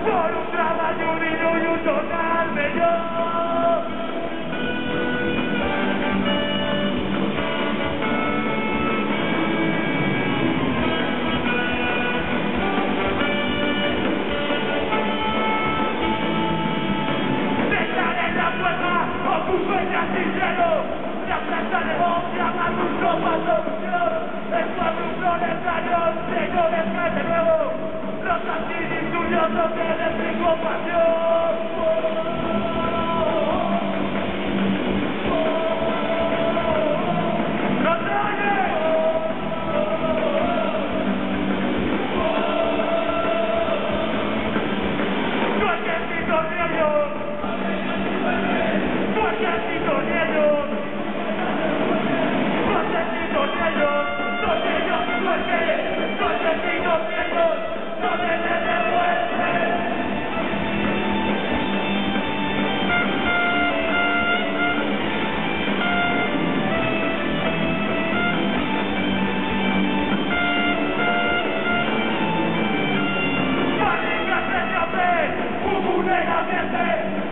por un trabajo digno y un jornal mejor. Dejaré la puerta ocupada sin cero, la plaza negocia más un ropa solución. El cuadro proletario, señores, que de nuevo los antidiscuriosos de desinformación. ¡No te oyes! ¡Tu ejército ni ellos! ¡Tu ejército ni ellos! ¡Tu ejército ni ellos! ¡Son ellos porque! ¡Tu ejército ni ellos! ¡Son el delincuente!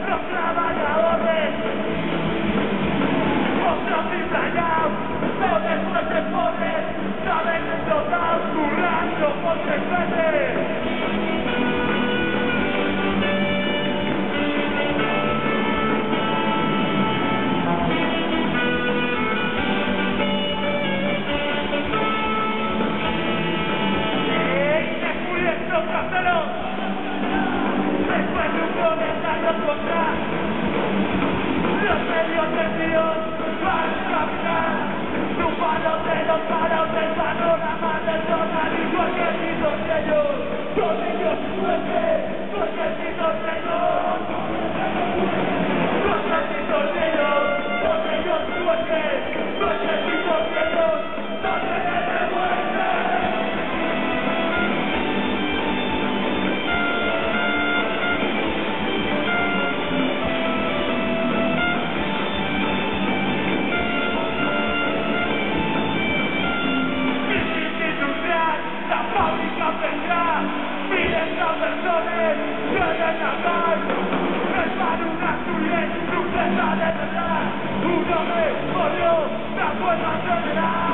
Los trabajadores, otros cizañados, pero después se ponen, saben explotar, currando por 3 veces. ¡Estos caseros! Después de un proletario contra los medios desvíos van a caminar, chupados de los paros del panorama del jornalismo. Ejército de ellos, son ellos fuerte, tu ejército de ellos, tu ejército de ellos, son ellos fuerte, tu ejército de ellos, son ellos de muerte. La fábrica vendrá, miles de personas quieren hablar. Es para una tuya, tu presa de verdad. Un hombre murió, la fuerza general.